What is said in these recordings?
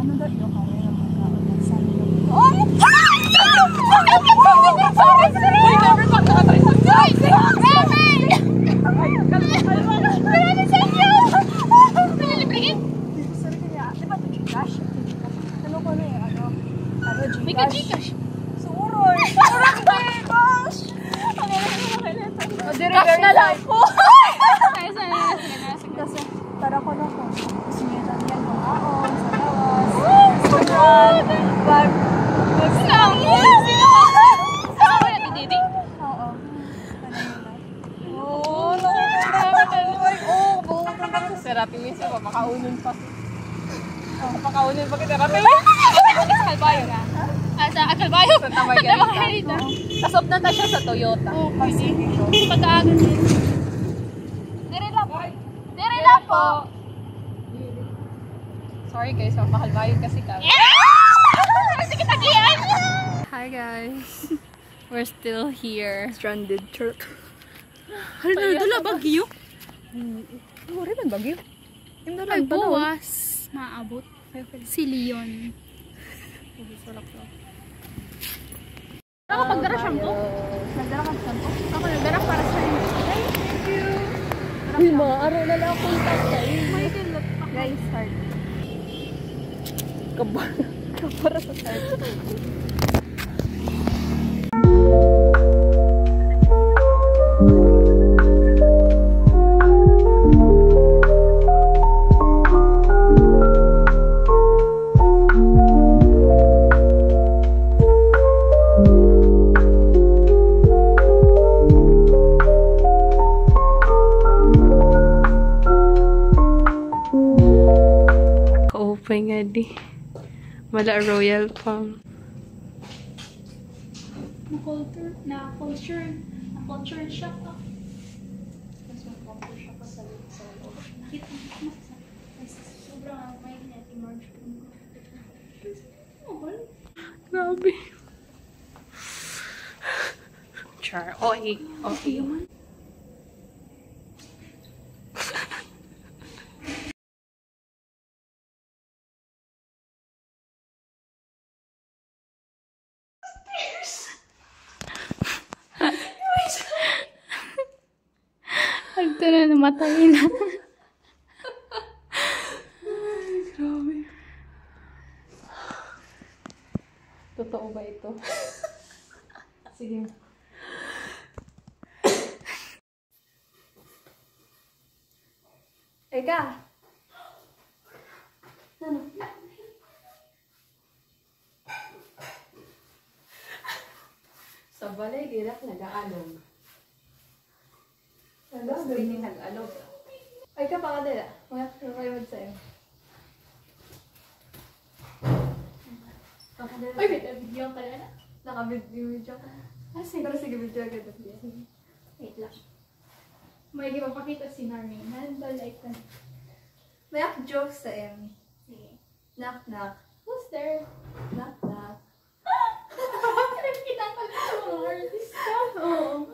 Ano daw yung kaya ng pagkaon ng sanyo? Gcash. Suroy! Gosh! Cash na lang po! Kasi, tara ko na po. Gusto niya lang yan kung aon, sa lawas, restaurant, bar. Sino? Sino ba yung didi? Oo. Oo, nakakita. Serapi minsan pa, makaunin pa. Makaunin pa kita. Serapi sa Calbayo na. Sa Calbayo? Sa Tamay Garita. Kasop na ta siya sa Toyota. Oo, kasi dito. Pagkaagan din. Dire lang po. Dire lang po. Sorry guys, mapakalbayo kasi kami. Sige, tagihan! Hi guys. We're still here. Stranded truck. Hala, dala bagyo? Wala man bagyo. Ay, buwas. Maabot. Si Leon. Nakapagdara shampoo? Nagdara ka shampoo? Ako nagdara para sa inyo. Thank you! Uy, maaaraw na lang akong tatay. May kilot pa. Guys, start. Kabara sa start. Kaupay nga di. Mala Royal Palm. Na-culture shock ka. Mas ma-culture shock ka sa loob. Nakita mo sa sobrang may net-emerge ko. Grabe. Char. Okay. Ito na, namatay na. Ay, grabe. Totoo ba ito? Sige. Eka! Ano? Sa balay, dirak nag-aalog. Ano? Hindi nag-alog. Ay ka pa ka dila. Mga kayo sa'yo. Ay, video ka na. Naka-video ka. Pero sige, video ka dito. Wait lang. May ipapakita si Narmi. Nandun like that. May jokes sa Emmy. Sige. Knock knock. Who's there? Knock knock. Nakikita ko lang sa mga artista. Oo.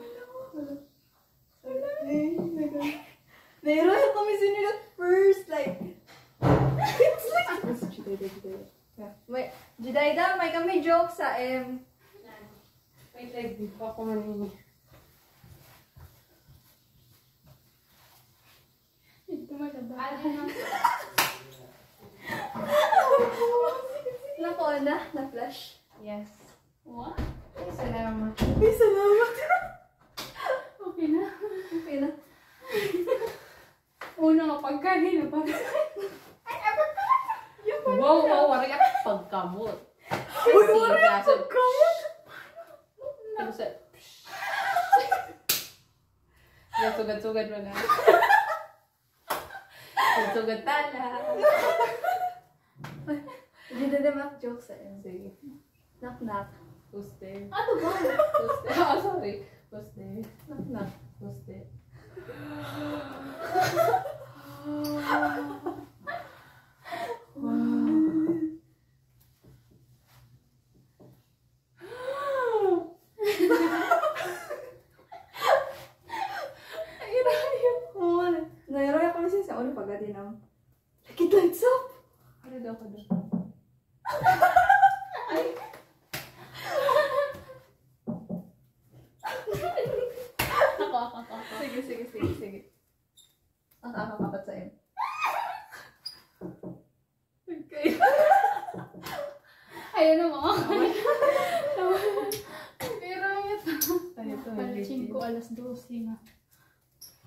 Meron yung kami sinunod first, like... Wait, Judayda, may kami joke sa M. Wait, like, di pa ako manini. Ito malaba. Nako na flash. Yes. What? Salamat. Ay, salamat. Okay na. Okay na. Una nga pagkain na pagkain. Wow, wala ka pagkamot. Uy, wala ka pagkamot. Sugad-sugad mo na. Sugad tala. Judayda, make joke sa M. Sige. Knock knock. Who's there? Ano ba? Who's there? Oh, sorry. Who's there? Knock knock. Who's there? Nairoya kami siya sa ulo pagdating ng... Like it lights up! Ano daw ko doon? Ako. Sige. Ang kakapat sa'yo. Okay. Ayun na mo. Pero ito. Palasing ko alas 12 na.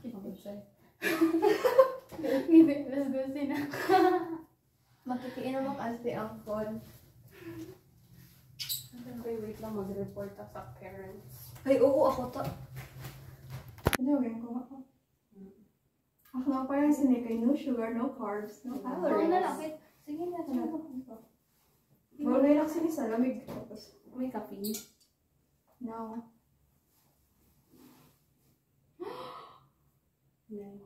Kakapat sa'yo. Hindi, alas 12 na. Makikiinom ang ate ang phone. Wait lang, mag-report sa parents. Ay, oo, ako to. Ano gawin ko ako? Ako nga parang sinikay, no sugar, no carbs, no calories. Sige na, ano? Bawal na lang sinisa, lamig. Tapos, May caffeine. no. Nice. Yeah.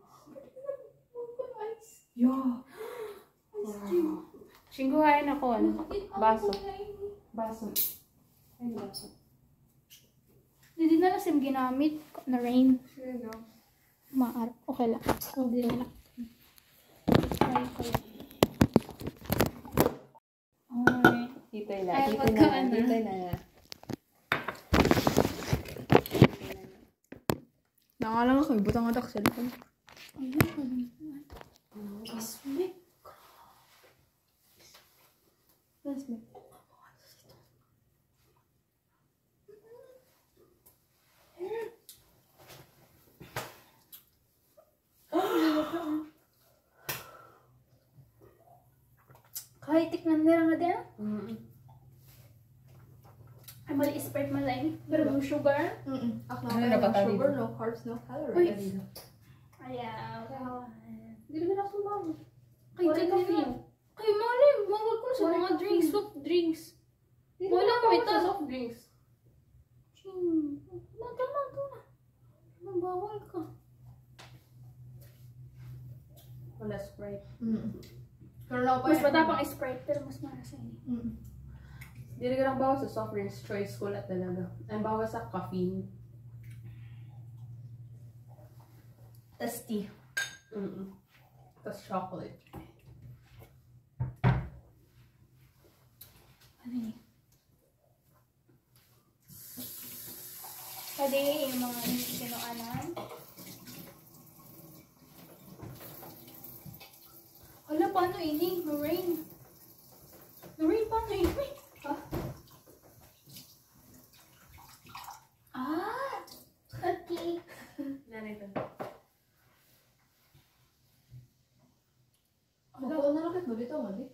Singguhain ako, ano? Baso. Ay, baso. Hindi na lang sim ginamit na rain. Here you go. Okay lang. Hindi na lang. Alright. Titoy Ay, pagkaan na. na. Nangalang ako, butang atak sa likod. Ayun. Ismek. Ismek. Kahit tikman nila nga din. Ay, mali Sprite malay. Pero no sugar. Ako Ano nga na ba no tayo sugar, dito? no carbs, no calories. Ayaw. Hindi naman ako sumawa. Kay ganyan. Kay mali. Mawag ko na sa mga drinks. Soft drinks. Wala mo ito. Soft drinks. Nata na. Nabawal ka. Wala Sprite. Pero na Mas matapang Sprite pero mas marasa yun. Hindi ka lang bawas sa soft drinks, choice ko lang talaga. Ang bawas sa caffeine. Tasty. Tapos chocolate. Ano yun? Pwede yung mga sinuanan. Hala, paano ini? Lorraine. Lorraine, paano ini? Okay. Nanay ba? Ako na lang mo dito, mali.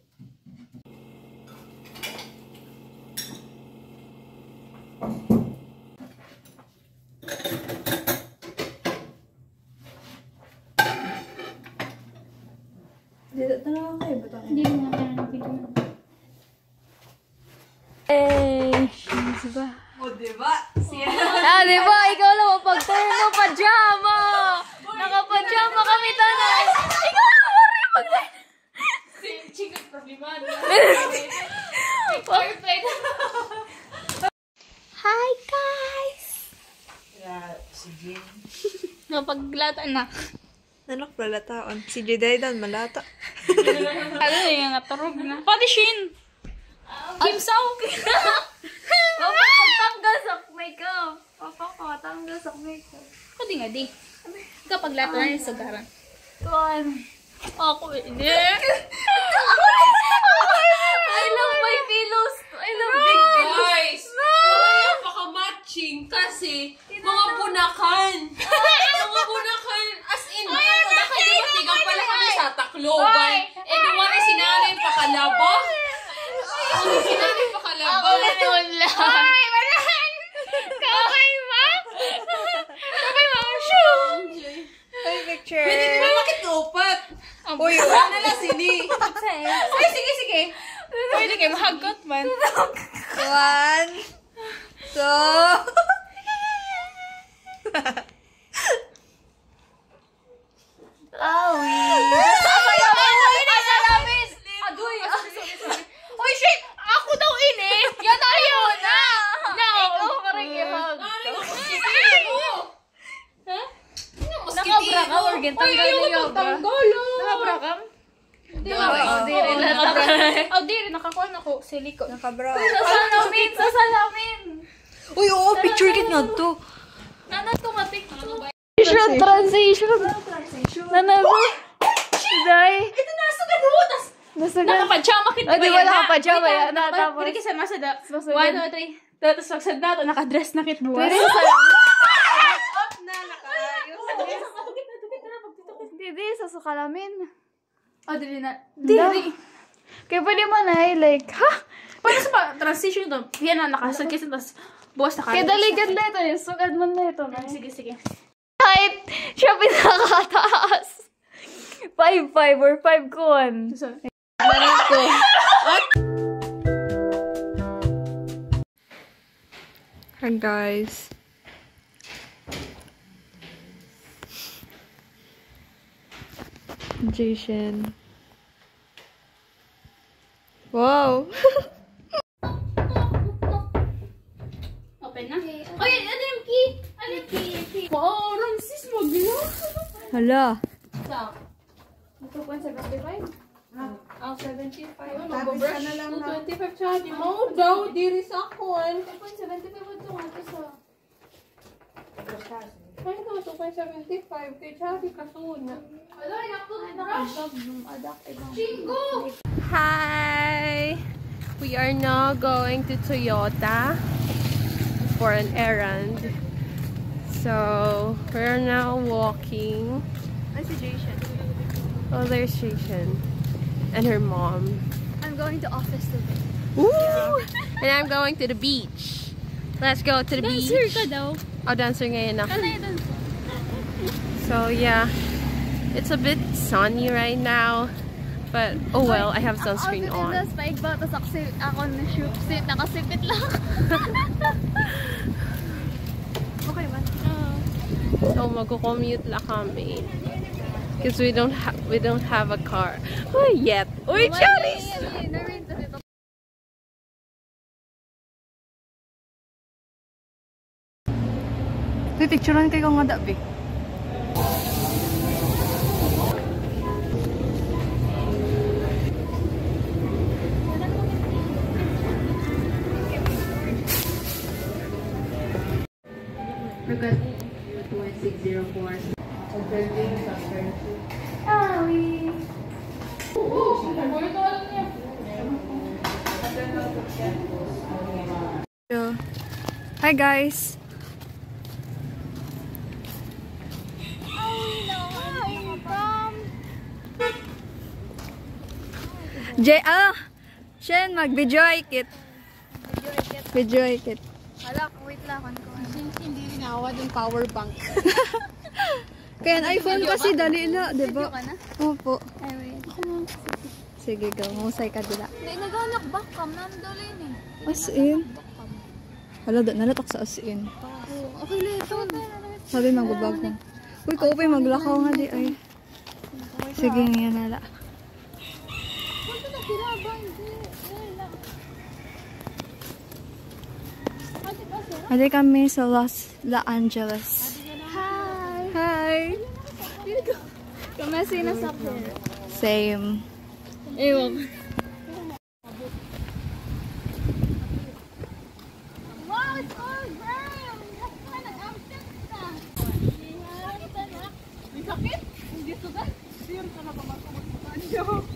Dito na kayo, butang Hindi mo nga pinag diba? O, diba? diba? Ikaw lang mapag-turn mo, pajama! Naka-pajama kami tanay! Ikaw lang mapag-turn! Chicken problemado. Perfect! Hi, guys! Si Jin. Napaglata na. Nanok pala taon. Si Jidaydan malata. Ano yung naturog na? Pati Shin! Kim Sao! Papa, pagtanggal sa makeup. Papa, patanggal sa makeup. Pwede nga di. Kapag lato na yung sugaran. Tuan. Ako hindi. I love my pillows. I love big pillows. Guys! Napaka-matching kasi mga punakan. Mga punakan. As in, nakadiba-tigang pala kami sa Tacloban. Eh, duwari sinanay pakalaba. Sinanay pakalaba. Wala. Ay, walahan! Kakay ma? Kakay ma ang shoe! Ay, picture. Pwede din ba makitupat? Uy, Ano na sini? Ay, sige. Pwede kayo mahagot man. 1, 2. Awi. Adoy! Uy, shit! Ako daw ini! Yan ayaw na! No! Ikaw ka rin ihag. Ha? Nakabra ka or gintanggal na yoga? Nakabra ka? Di ba? Di rin lang. Oh, di rin. Nakakuha na ko. Siliko. Nakabra. Sa salamin. Uy, oo, picture kit nga to. Nanat ko ma-picture. Transition. Nanalo. Day. Ito na, sugad ho. Nakapajama kita Oh, di ba nakapajama yan? Tapos. Hindi kasi nasa da. Masugad. 1, 2, 3. Tapos magsad na ito. Nakadress na kit buwas. Pwede sa Didi, sa sukalamin. Oh, dili na. Didi. Kaya pwede man ay, like, ha? Paano sa transition ito? Yan na, nakasad kasi tapos buwas na Kaya daligad na ito, yung sugad man na ito. Sige, sige. Kahit siya pinakataas. 5'5" or 5 kun. Manang ko. Hi guys. Jason. Wow. Open na. Oy, ano yung key? Ano yung key? Parang sis mo, gila. Hala. Sa? 2.75? Ah, 75. Mag-brush na lang na. 2.25 chati mo. Daw, diri sa akon. 2.75 ito nga ito sa... Ay, no, 2.75. Kay chati kasunod na. Ala, yakto na rush. Chingo! Hi! We are now going to Toyota for an errand. So, we're now walking. That's Jason. Oh, there's Jason. And her mom. I'm going to office today. Woo! And I'm going to the beach. Let's go to the beach. Dancer ka daw. Oh, dancer ngayon ako. Ano yun? So, yeah. It's a bit sunny right now. But, oh well, I have sunscreen on. Tapos paigba, tapos ako na shoot, nakasipit lang. Okay ba? So, magko-commute lang kami. Because we don't have a car. Oh, yet. Uy, Charis! Uy, picturean kayo nga dabi. Because 2604. Hi guys. Shen, mag-video kit. Video kit. Hala, wait lang. Hindi rin awa yung power bank. Kaya ang iPhone kasi dali ila, di ba? Ka na? Opo. Ay, wait. Sige, go. Musay ka dila. Hindi, naganak back cam. Nandolin eh. As in? Hala, nalatak sa as in. Okay, leto. Sabi magbabag mo. Uy, kaupay maglakaw nga di ay. Sige, ngayon nala. Punta na kilabang. Adi kami sa Los Angeles. Hi! Hi! Kumasi na sa akin. Same. Ewan. Wow, it's all brown! Nag-outfit na! May sakit? Hindi sugat? Sir ka na ba masumot?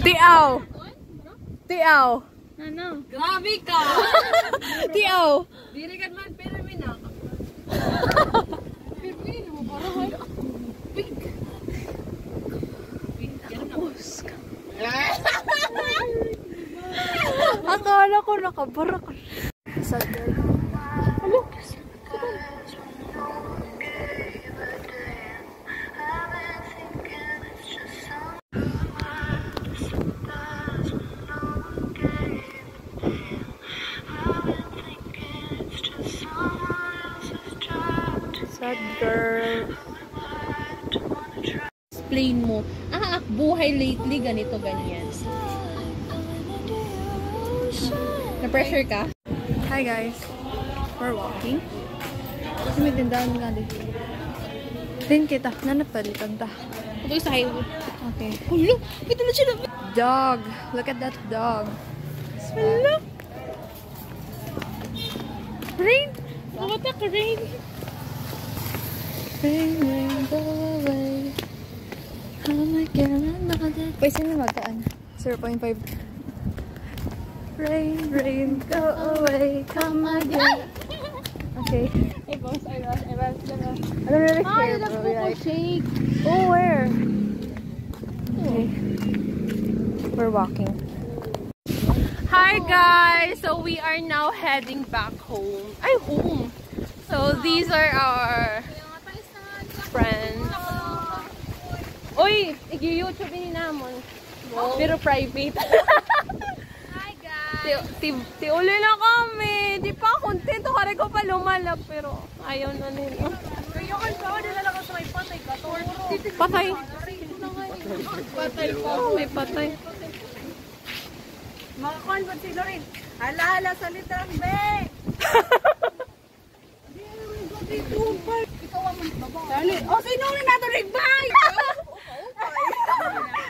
Tiaw! Tiaw! Ano? Grabe ka! Tiaw! Dirigan man, pero may naka. Pero mo, parang ay. Pink. Akala ko nakabara ka. Sad girl. Explain mo. Buhay lately, ganito, ganyan. Na-pressure ka? Hi guys. We're walking. Kasi may tindahan nga din. Din kita. Nanapalitan ta. Ito sa highway. Okay. Hulo! Ito na siya na. Dog. Look at that dog. Hulo! Rain! Bumatak ka, rain! Rain, rain, go away. How am I gonna pwede na magkaan. 0.5. Rain, rain, go away. Come again. Okay. Hey, boss. I was. I don't really care, bro. Like, Shake. oh, where? Okay. We're walking. Hi guys! So we are now heading back home. Ay, home! So these are our friends. Uy! Igi-YouTube ni namon. Pero private. Hi, guys. Ti uli na kami. Di pa kontento. Kare ko pa lumalap. Pero ayaw na nila. Kaya kan ba? Nila lang sa may patay ka. Patay. Patay po. Oh, may patay. Mga convert si Lorin. Hala, sa litang be! Ikaw ang magbaba. Dali. O, sino rin nato rigbay?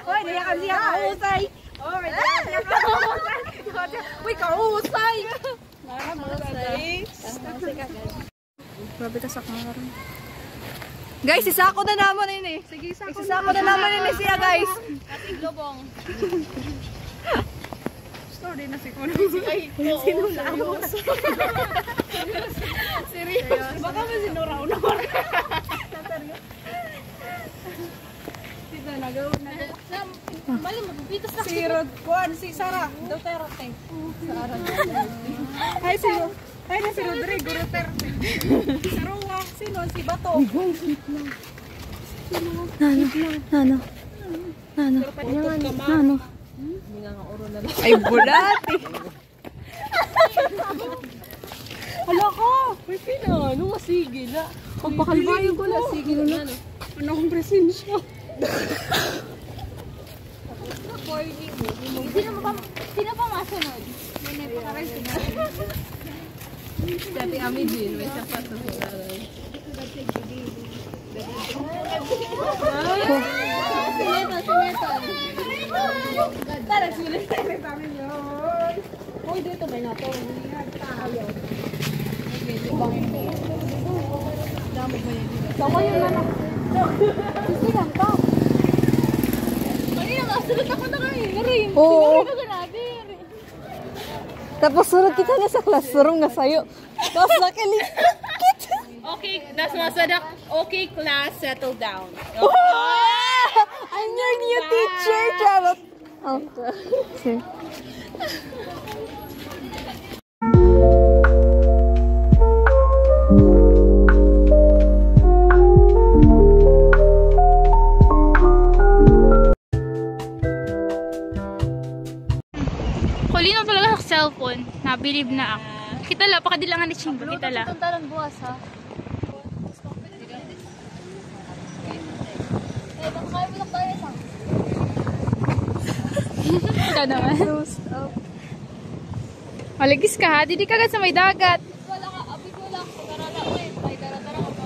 Hoy, diya ka siya kausay. Hoy, diya siya kausay. Uy, kausay. Grabe ka sa kamarang. Guys, isako na naman yun eh. Sige, isako na naman yun eh siya, guys. Kasing lubong. Sorry na si Kuno. Sino na ako? Serious. Baka may sinuraw-nor. Sino nagawin na? Mali, magpitas na. Si Rod Juan, si Sarah Duterte. Sarah Duterte. Ay, sino? Ay, na si Rodrigo Duterte. Si Roa, sino? Si Bato. Nano. Ay, bulati. Hala ko! May pinano, masigil na. Pagpakalbayo ko na, sigil na. Ano akong presensya? Sino pa masunod? May napakaray Dati kami din, may sapatos na lang. Sineto. Tara, sulit tayo namin yun. Uy, dito ba nato? Ayaw. Damog ba yan dito? Sama yun na lang. Gusto lang ka. Ay, nakasunod ako na kayo. Rin. Oo. Siguro na natin. Tapos sunod kita na sa classroom nga sayo. Tapos nakilig. Okay, that's masadak. Okay, class, settle down. I'm your new teacher, Charlotte. Oh. Okay. Huli na talaga sa cellphone. Nabilib na ako. Kita lang, pakadilangan ni Chimba. Kita lang. Itong talang buwas, ha? Eh, baka kaya mo lang tayo isang. Ika naman. Maligis ka ha. Didi ka agad sa may dagat. Wala ka, abig wala. Pag-arala ko eh. Ay, tara-tara ka pa.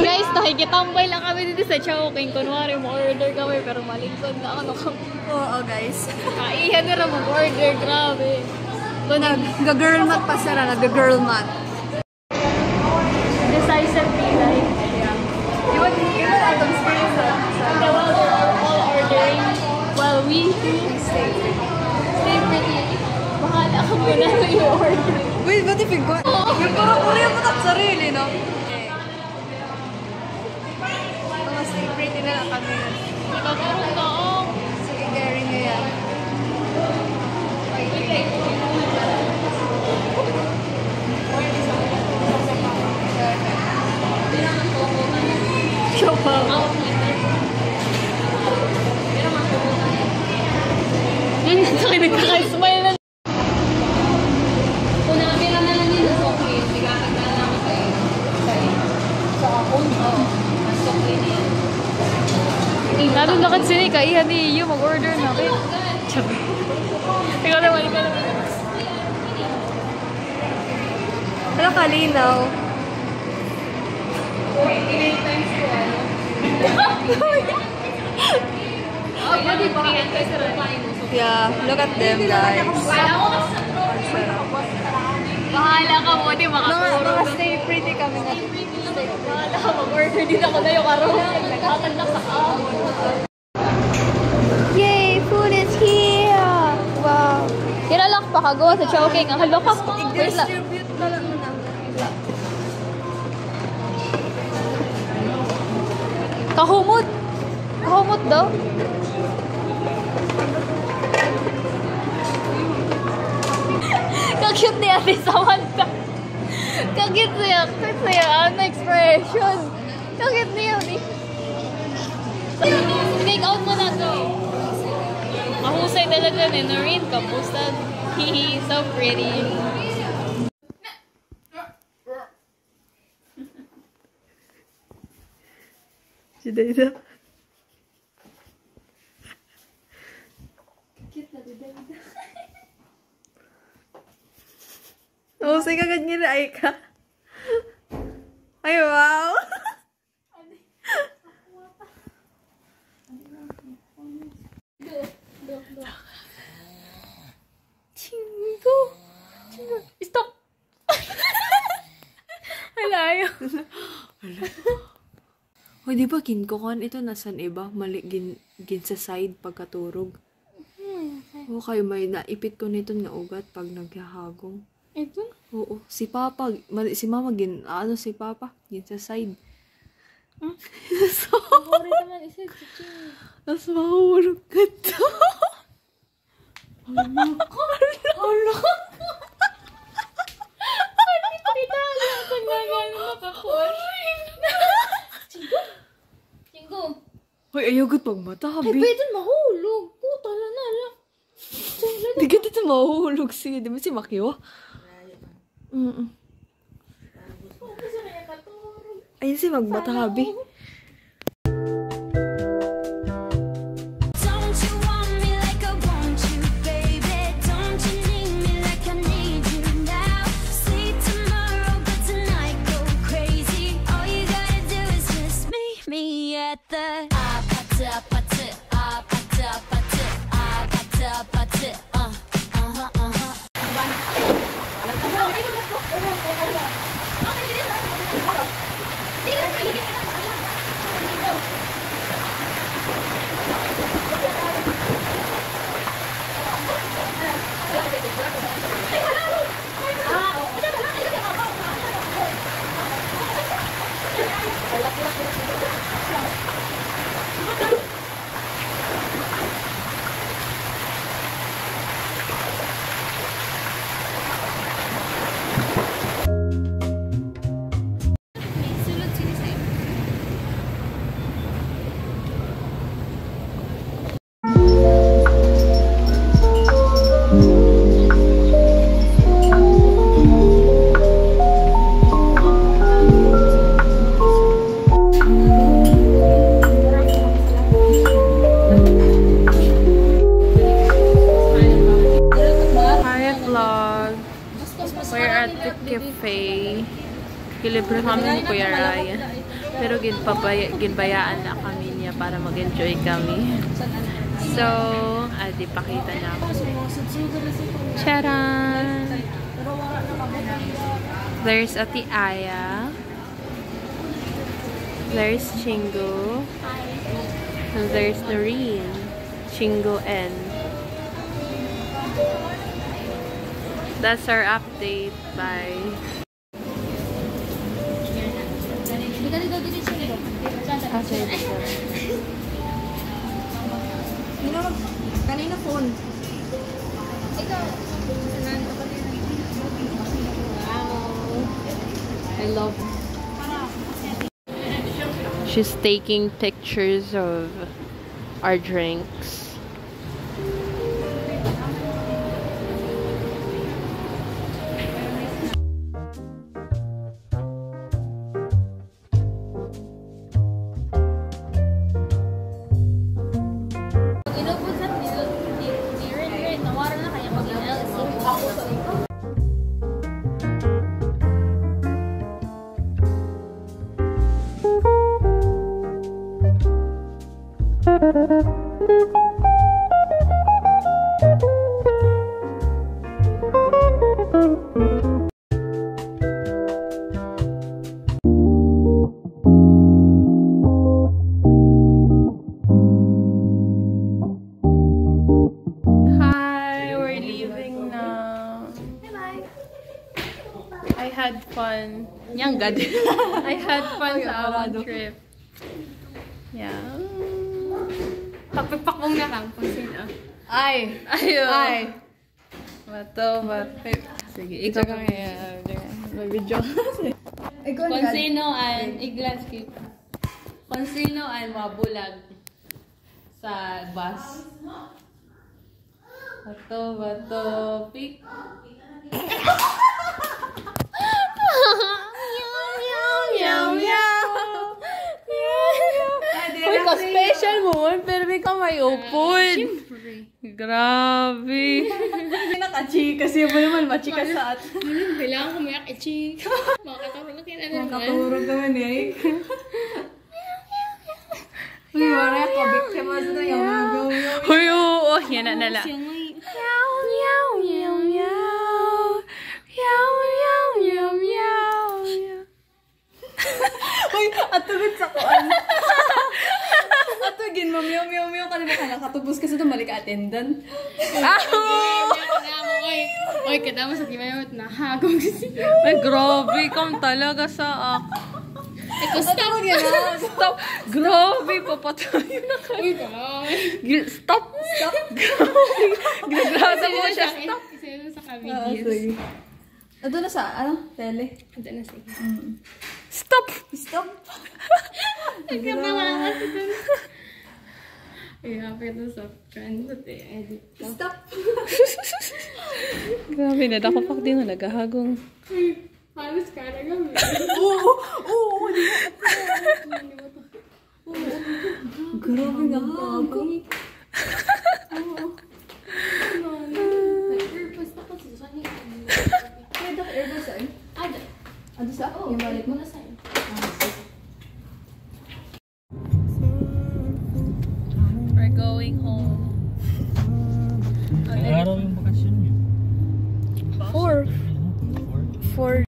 Guys, nakikitambay lang kami dito sa Chowking. Kunwari, ma-order kami pero malingkod na ano kami. Oo, guys. Kaihan na rin mag-order. Grabe. Ito na. Nag-girl math pa siya na. Nag-girl math. Decisive pilay. Iwan atong experience sa... While they're all ordering, while we stay pretty. Bahala ka muna na yung order. Wait, ba't ipig ko? Yung parang kuriya mo tak sarili, no? Mga stay pretty na lang kami. Nakakaroon ka oh. Sige, carry nyo yan. Show pa. Saka nagkaka-smile na. Kung nakapira na lang yun, that's okay. Bigakit na lang ako sa phone. Oo. That's okay na yan. Lalo na kasi kaihan ni Iyo mag-order. order na rin. Ikaw naman. Ano kalinaw? Yeah, look at them guys. Bahala ka mo, di makaturo. Mga stay pretty kami na. Bahala ka, mag-order din ako na yung araw. Nagkakanda sa kahapon. Yay! Food is here! Wow! Kinalak pa kagawa sa Chowking. Ang halok ka. Wait lang. Kahumot! Kahumot daw. Cute niya si Samantha. Cute niya. Cute niya. Ano expression? Cute niya. Take out mo na to. Mahusay talaga ni Noreen. Kamusta? Hihi. So pretty. Si Dayda. Cute na di Dayda. Oh, sige ganyan ay ka. Ay, wow! Chingo! Chingo! Stop! Halayo. Hoy, di ba kinkukan ito nasan iba? Mali gin sa side pagkaturog. Okay, may naipit ko nito nga ugat pag naghahagong. Ito? Oo, si Papa, si Mama gin, si Papa, gin sa side. So, Sorry naman isa. mas mahulog ka to. Hala! Pitali ako na gano'n makapush. Chingo! Hoy, ayagot pag mata, Ay, habi. pwede mahulog. Puta na na. Di ka dito mahulog siya. Di ba si Makyo? Ayun si magbata, habi. Don't you want me like I want you, baby? Don't you need me like I need you now? Say tomorrow, but tonight go crazy. All you gotta do is just meet me at the Kilibre kami ni Kuya Ryan. Pero ginbayaan na kami niya para mag-enjoy kami. So, adi pakita na ako. Charan! There's Ate Aya. There's Chingo. And there's Noreen. Chingo and that's our update. Bye. Kanina phone. I love she's taking pictures of our drinks. fun. Yang gad. I had fun sa our trip. Yeah. Pagpakpong na lang kung sino. Ay! Ayun. Ay! Bato. Sige, ikaw ka May video. Ikaw Kung sino ang i-glance keep. Kung sino ang mabulag sa bus. Bato, pick. Uy, ka-special mo. Pero may kamay upod. Grabe. Naka-chika. Siya mo naman, machika sa at. Kailangan ko mayak i-chick. Makakaturo na kailangan. Makatulog naman eh. Uy, wala ka. Biktimas na yung gawin. Uy, oo. Yan na nala. Uy, atubit sa kuan. Atugin mo, meow ka na nakatubos kasi tumalik attendant. Oy, kada mo sa kimayot na hagong siya. Ay, grabe. Ikaw talaga sa Ito, stop! Stop. Grabe. Papatayo na kayo. Uy, kamay. Stop. Grabe. Ginagrada mo siya. Stop. Isa yun sa Ah, ka-videos. sige. Ito na sa, tele. Ito na sige. Stop. Stop! Nagkabala kasi dun. Ay, happy to sa friend. Edit ko. Stop! Grabe na. Dakapak din mo naghahagong. Uy, halos ka na gamit. Oo! Grabe nga ako. Nag-purpose na kasi sa kanya. Pwede ka airbag saan? Ada. Ano sa? Yung balik mo? Muna sa'yo. We're going home. Ilang araw yung bakasyon niyo? 4.